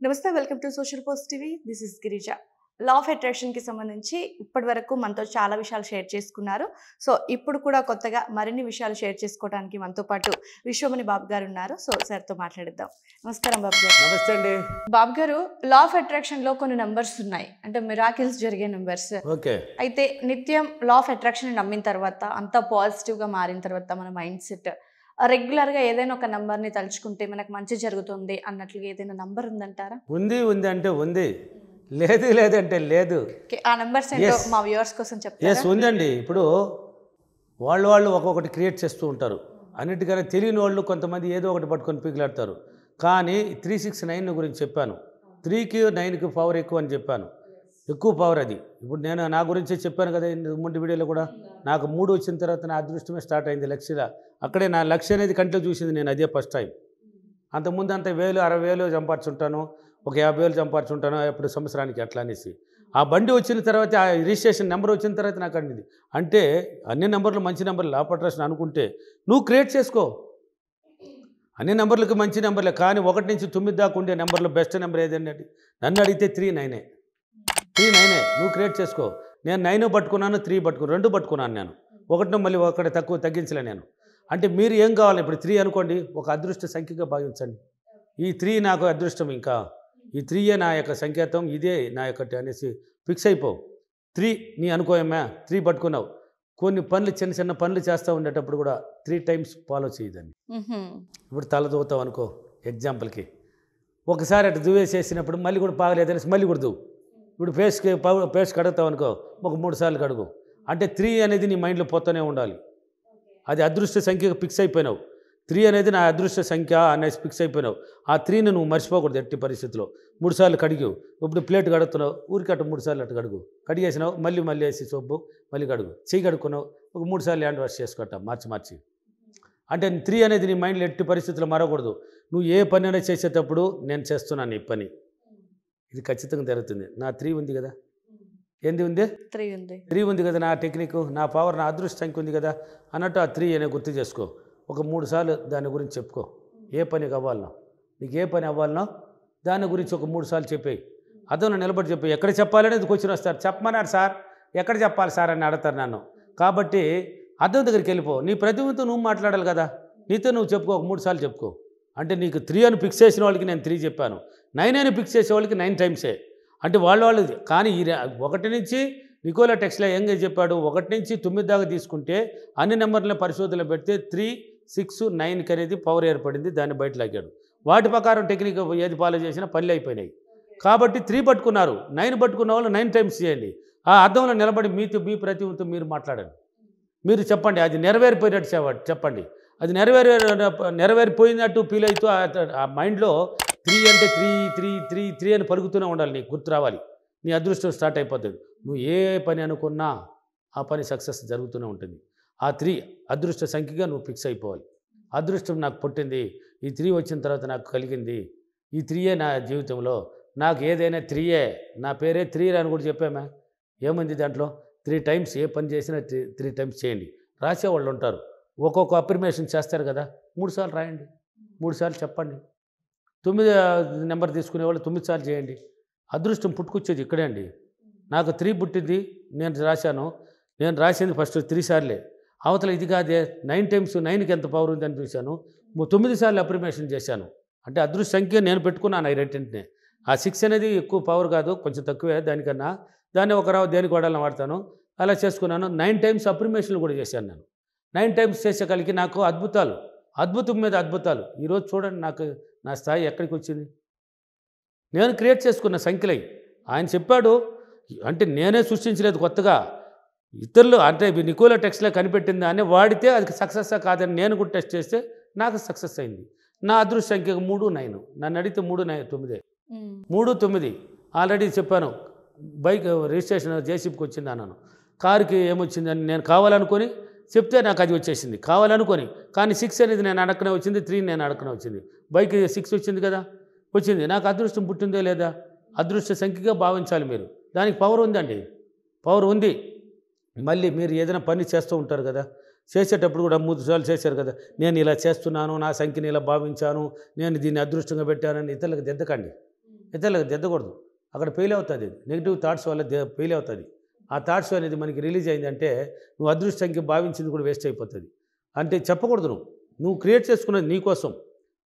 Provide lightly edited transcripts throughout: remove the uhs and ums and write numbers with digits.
నమస్తే, welcome to Social Post TV. This is Girija. Law of అట్రాక్షన్కి సంబంధించి ఇప్పటి వరకు మనతో చాలా విషయాలు షేర్ చేసుకున్నారు. సో ఇప్పుడు కూడా కొత్తగా మరిన్ని విషయాలు షేర్ చేసుకోవడానికి మనతో పాటు విశ్వమణి బాబు గారు ఉన్నారు. సో సార్తో మాట్లాడిద్దాం. నమస్కారం బాబు గారు. నమస్తే అండి. బాబు గారు, లా ఆఫ్ అట్రాక్షన్లో కొన్ని నెంబర్స్ ఉన్నాయి, అంటే మిరాకిల్స్ జరిగే నెంబర్స్. ఓకే. అయితే నిత్యం లా ఆఫ్ అట్రాక్షన్ నమ్మిన తర్వాత, అంతా పాజిటివ్గా మారిన తర్వాత మన మైండ్ సెట్ రెగ్యులర్గా ఏదైనా ఒక నంబర్ని తలుచుకుంటే మనకు మంచి జరుగుతుంది అన్నట్లుగా ఏదైనా నంబర్ ఉందంటారా? ఉంది అంటే ఉంది, లేదంటే లేదు. ఆ నంబర్స్ ఏంటో మా వ్యూవర్స్ కోసం చెప్తారా? ఎస్, ఉందండి. ఇప్పుడు వాళ్ళు ఒక్కొక్కటి క్రియేట్ చేస్తూ ఉంటారు. అన్నిటికన్నా తెలియని వాళ్ళు కొంతమంది ఏదో ఒకటి పట్టుకొని పీకులాడతారు. కానీ 369 గురించి చెప్పాను. 3కి 9కి పవర్ ఎక్కువ అని చెప్పాను. ఎక్కువ పవర్ అది. ఇప్పుడు నేను నా గురించే చెప్పాను కదా ముందు వీడియోలో కూడా. నాకు 3 వచ్చిన తర్వాత నా అదృష్టమే స్టార్ట్ అయింది. లక్షల అక్కడే నా లక్ష్యం అనేది కంట్లో చూసింది నేను. అదే ఫస్ట్ టైం. అంతకుముందు అంత 1000 60,000 సంపాదించుంటాను, ఒక 50,000 సంపాదించుంటాను ఎప్పుడు సంవత్సరానికి అట్లా అనేసి. ఆ బండి వచ్చిన తర్వాత, ఆ రిజిస్ట్రేషన్ నెంబర్ వచ్చిన తర్వాత నాకు అండింది. అంటే అన్ని నెంబర్లు మంచి నెంబర్లు, లా ఆఫ్ అట్రాక్షన్ అనుకుంటే నువ్వు క్రియేట్ చేసుకో. అన్ని నెంబర్లకు మంచి నెంబర్లే, కానీ 1 నుంచి 9 దాకా ఉండే నెంబర్లో బెస్ట్ నెంబర్ ఏదండి? నన్ను అడిగితే 39. నువ్వు క్రియేట్ చేసుకో. నేను 9 పట్టుకున్నాను, 3 పట్టుకున్నాను, 2 పట్టుకున్నాను నేను. 1 మళ్ళీ 1 తక్కువ తగ్గించలే నేను. అంటే మీరు ఏం కావాలి? ఇప్పుడు 3 అనుకోండి, ఒక అదృష్ట సంఖ్యగా భావించండి. ఈ 3 నాకు అదృష్టం, ఇంకా ఈ 3ఏ నా యొక్క సంకేతం, ఇదే నా యొక్క అనేసి ఫిక్స్ అయిపో. 3 నీ అనుకోయమ్మా, 3 పట్టుకున్నావు. కొన్ని పనులు, చిన్న పనులు చేస్తూ ఉండేటప్పుడు కూడా 3 టైమ్స్ ఫాలో చేయదండి. ఇప్పుడు తల దూవుతావు అనుకో ఎగ్జాంపుల్కి, ఒకసారి అటు దువ్వేసేసినప్పుడు మళ్ళీ కూడా బాగలేదనేసి మళ్ళీ కూడా దువ్వు. ఇప్పుడు పేస్ట్ కడుగుతావు అనుకో, ఒక 3 సార్లు కడుగు. అంటే 3 అనేది నీ మైండ్లో పోతూనే ఉండాలి. అది అదృష్ట సంఖ్యగా ఫిక్స్ అయిపోయినావు. 3 అనేది నా అదృష్ట సంఖ్య అనేసి ఫిక్స్ అయిపోయినావు. ఆ 3ని నువ్వు మర్చిపోకూడదు ఎట్టి పరిస్థితిలో. 3 సార్లు కడిగావు. ఇప్పుడు ప్లేట్ కడుగుతున్నావు, ఊరికి అటు 3 సార్లు అటు కడుగు. కడిగేసినావు, మళ్ళీ వేసి సోపు మళ్ళీ కడుగు. చెయ్యి కడుక్కున్నావు, ఒక 3 సార్లు హ్యాండ్ వాష్ చేసుకుంటావు మార్చి. అంటే 3 అనేది నీ మైండ్లో ఎట్టి పరిస్థితుల్లో మారకూడదు. నువ్వు ఏ పని అయినా చేసేటప్పుడు నేను చేస్తున్నాను ఈ పని, ఇది ఖచ్చితంగా జరుగుతుంది. నా 3 ఉంది కదా, ఏంది ఉంది? 3 ఉంది కదా, నా టెక్నిక్, నా పవర్, నా అదృష్ట సంఖ్య ఉంది కదా అన్నట్టు ఆ 3 అనే గుర్తు చేసుకో. ఒక 3 సార్లు దాని గురించి చెప్పుకో. ఏ పని కావాలనో, నీకు ఏ పని అవ్వాలనో దాని గురించి ఒక 3 సార్లు చెప్పేయి. అదొన నిలబడి చెప్పి, ఎక్కడ చెప్పాలనేది క్వశ్చన్ వస్తారు. చెప్పమన్నారు సార్, ఎక్కడ చెప్పాలి సార్ అని అడుగుతారు నన్ను. కాబట్టి అద్దం దగ్గరికి వెళ్ళిపో. నీ ప్రతిభతో నువ్వు మాట్లాడాలి కదా, నీతో నువ్వు చెప్పుకో. ఒక 3 సార్లు చెప్పుకో. అంటే నీకు 3 అని ఫిక్స్ చేసిన వాళ్ళకి నేను 3 చెప్పాను, 9 అని ఫిక్స్ చేసే వాళ్ళకి 9 టైమ్సే. అంటే వాళ్ళు కానీ ఈ 1 నుంచి నికోలా టెక్స్లా ఏంగా చెప్పాడు, 1 నుంచి 9 దాకా తీసుకుంటే అన్ని నెంబర్లను పరిశోధనలో పెడితే 3, 6, 9కి అనేది పవర్ ఏర్పడింది. దాన్ని బయట లాగాడు. వాటి ప్రకారం టెక్నిక్ ఏది ఫాలో చేసినా పనులు అయిపోయినాయి. కాబట్టి 3 పట్టుకున్నారు, 9 పట్టుకున్న వాళ్ళు 9 టైమ్స్ చేయండి. ఆ అర్థంలో నిలబడి మీ ప్రతిభతో మీరు మాట్లాడండి. మీరు చెప్పండి, అది నెరవేరిపోయినట్టు చెప్పండి. అది నెరవేరిపోయినట్టు ఫీల్ అవుతూ ఆ మైండ్లో 3 అంటే 3 అని పలుకుతూనే ఉండాలి. నీకు గుర్తు రావాలి, నీ అదృష్టం స్టార్ట్ అయిపోతుంది. నువ్వు ఏ పని అనుకున్నా ఆ పని సక్సెస్ జరుగుతూనే ఉంటుంది. ఆ 3 అదృష్ట సంఖ్యగా నువ్వు ఫిక్స్ అయిపోవాలి. అదృష్టం నాకు పుట్టింది, ఈ 3 వచ్చిన తర్వాత నాకు కలిగింది, ఈ 3ఏ నా జీవితంలో, నాకు ఏదైనా 3ఏ, నా పేరే 3 అని కూడా చెప్పామా. ఏముంది దాంట్లో? 3 టైమ్స్ ఏ పని చేసినా 3 టైమ్స్ చేయండి. రాసేవాళ్ళు ఉంటారు, ఒక్కొక్క అఫర్మేషన్ చేస్తారు కదా, 3 సార్లు రాయండి, 3 సార్లు చెప్పండి. 9 నెంబర్ తీసుకునేవాళ్ళు 9 సార్లు చేయండి. అదృష్టం పుట్టుకొచ్చేది ఇక్కడే అండి. నాకు 3 పుట్టింది, నేను రాశాను. నేను రాసింది ఫస్ట్ 3 సార్లే. అవతల ఇది కాదే, 9 టైమ్స్, 9కి ఎంత పవర్ ఉందని చూశాను. 9 సార్లు అఫర్మేషన్ చేశాను. అంటే అదృష్ట సంఖ్య నేను పెట్టుకున్నాను ఈ రెండింటినే. ఆ 6 అనేది ఎక్కువ పవర్ కాదు, కొంచెం తక్కువే దానికన్నా. దాన్ని ఒక రావు దేనికి వాడాలని వాడతాను. అలా చేసుకున్నాను. 9 టైమ్స్ అఫర్మేషన్లు కూడా చేశాను నేను. 9 టైమ్స్ చేసేకలిగి నాకు అద్భుతం మీద అద్భుతాలు. ఈరోజు చూడండి నాకు నా స్థాయి ఎక్కడికి వచ్చింది. నేను క్రియేట్ చేసుకున్న సంఖ్యలై. ఆయన చెప్పాడు, అంటే నేనే సృష్టించలేదు కొత్తగా. ఇతరులు అంటే నికోలా టెక్స్లా కనిపెట్టింది అని వాడితే అది సక్సెస్సా కాదని నేను కూడా టెస్ట్ చేస్తే నాకు సక్సెస్ అయింది. నా అదృష్ట సంఖ్య 3, 9. నన్ను అడిగితే 3, 9 3, 9 ఆల్రెడీ చెప్పాను. బైక్ రిజిస్ట్రేషన్ జేసీబీకి వచ్చింది అన్నాను. కారుకి ఏమొచ్చిందని నేను కావాలనుకొని చెప్తే నాకు అది వచ్చేసింది కావాలనుకొని. కానీ 6 అనేది నేను అడక్కనే వచ్చింది, 3 నేను అడక్కనే వచ్చింది. బైక్ 6 వచ్చింది కదా, వచ్చింది. నాకు అదృష్టం పుట్టిందే లేదా? అదృష్ట సంఖ్యగా భావించాలి మీరు. దానికి పవర్ ఉందండి, పవర్ ఉంది. మళ్ళీ మీరు ఏదైనా పని చేస్తూ ఉంటారు కదా, చేసేటప్పుడు కూడా 3 సార్లు చేశారు కదా, నేను ఇలా చేస్తున్నాను, నా సంఖ్యని ఇలా భావించాను, నేను దీన్ని అదృష్టంగా పెట్టానని ఇతరులకు దిద్దకండి. దిద్దకూడదు. అక్కడ ఫెయిల్ అవుతుంది. నెగిటివ్ థాట్స్ వల్ల ఫెయిల్ అవుతుంది. ఆ థాట్స్ అనేది మనకి రిలీజ్ అయిందంటే నువ్వు అదృష్టంకి భావించింది కూడా వేస్ట్ అయిపోతుంది. అంటే చెప్పకూడదు. నువ్వు క్రియేట్ చేసుకున్నది నీ కోసం.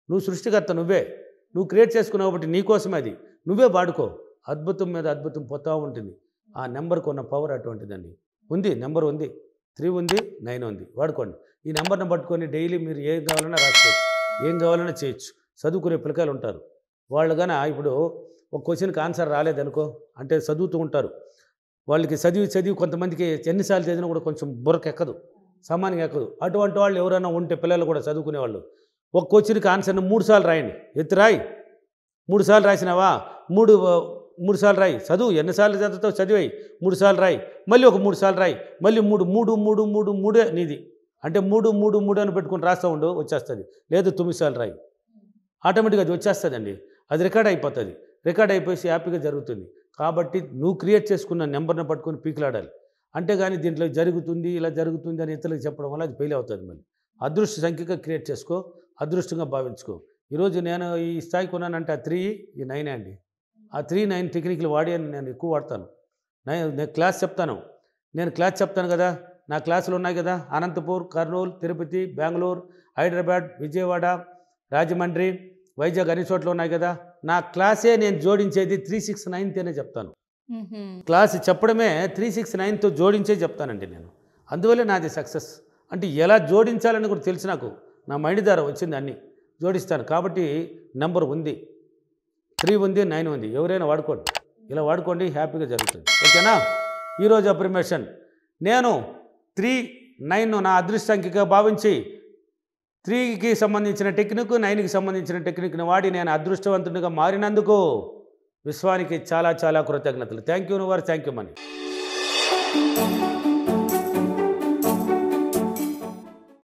నువ్వు సృష్టికర్త నువ్వే. నువ్వు క్రియేట్ చేసుకున్నావు కాబట్టి నీ కోసమే అది. నువ్వే వాడుకో. అద్భుతం మీద అద్భుతం పోతూ ఉంటుంది. ఆ నెంబర్కి ఉన్న పవర్ అటువంటిదండి. ఉంది, నెంబర్ ఉంది, 3 ఉంది, 9 ఉంది, వాడుకోండి. ఈ నెంబర్ని పట్టుకొని డైలీ మీరు ఏం కావాలన్నా రాసుకోవచ్చు, ఏం కావాలన్నా చేయొచ్చు. చదువుకునే పిల్లకాయలు ఉంటారు. వాళ్ళు కానీ ఇప్పుడు ఒక క్వశ్చన్కి ఆన్సర్ రాలేదనుకో, అంటే చదువుతూ ఉంటారు. వాళ్ళకి చదివి కొంతమందికి ఎన్నిసార్లు చదివినా కూడా కొంచెం బుర్రకెక్కదు, సామాన్యంగా ఎక్కదు. అటువంటి వాళ్ళు ఎవరైనా ఉంటే పిల్లలు కూడా చదువుకునేవాళ్ళు ఒక క్వశ్చన్కి ఆన్సర్ని 3 సార్లు రాయండి. ఎత్తి రాయి. 3 సార్లు రాసినావా, 3 సార్లు రాయి. చదువు ఎన్నిసార్లు చదువుతావు చదివాయి. 3 సార్లు రాయి. మళ్ళీ ఒక 3 సార్లు రాయి. మళ్ళీ 3 నీది. అంటే 3 అని పెట్టుకుని రాస్తూ ఉండు, వచ్చేస్తుంది. లేదు 9 సార్లు రాయి. ఆటోమేటిక్గా అది వచ్చేస్తుందండి. అది రికార్డ్ అయిపోతుంది. రికార్డ్ అయిపోయి హ్యాపీగా జరుగుతుంది. కాబట్టి నువ్వు క్రియేట్ చేసుకున్న నెంబర్ని పట్టుకొని పీకులాడాలి. అంతేగాని దీంట్లో జరుగుతుంది, ఇలా జరుగుతుంది అని ఇతరులకు చెప్పడం వల్ల అది ఫెయిల్ అవుతుంది. మళ్ళీ అదృష్ట సంఖ్యగా క్రియేట్ చేసుకో, అదృష్టంగా భావించుకో. ఈరోజు నేను ఈ స్థాయికి ఉన్నానంటే ఆ 3, ఈ 9 అండి. ఆ 3, 9 టెక్నిక్లు వాడి నేను ఎక్కువ వాడతాను. నేను క్లాస్ చెప్తాను కదా. నా క్లాసులు ఉన్నాయి కదా, అనంతపూర్, కర్నూలు, తిరుపతి, బెంగళూరు, హైదరాబాద్, విజయవాడ, రాజమండ్రి, వైజాగ్ అన్ని చోట్ల ఉన్నాయి కదా. నా క్లాసే నేను జోడించేది 369తోనే చెప్తాను. క్లాస్ చెప్పడమే 369తో జోడించే చెప్తానండి నేను. అందువల్లే నాది సక్సెస్. అంటే ఎలా జోడించాలని కూడా తెలుసు నాకు. నా మైండ్ ద్వారా వచ్చింది, అన్నీ జోడిస్తాను. కాబట్టి నెంబర్ ఉంది, 3 ఉంది, 9 ఉంది. ఎవరైనా వాడుకోండి. ఇలా వాడుకోండి, హ్యాపీగా జరుగుతుంది. ఓకేనా? ఈరోజు అఫర్మేషన్, నేను 3, 9 నా అదృష్టాంకిగా భావించి 3కి సంబంధించిన టెక్నిక్, 9కి సంబంధించిన టెక్నిక్ని వాడి నేను అదృష్టవంతునిగా మారినందుకు విశ్వానికి చాలా చాలా కృతజ్ఞతలు. Thank you universe, thank you money.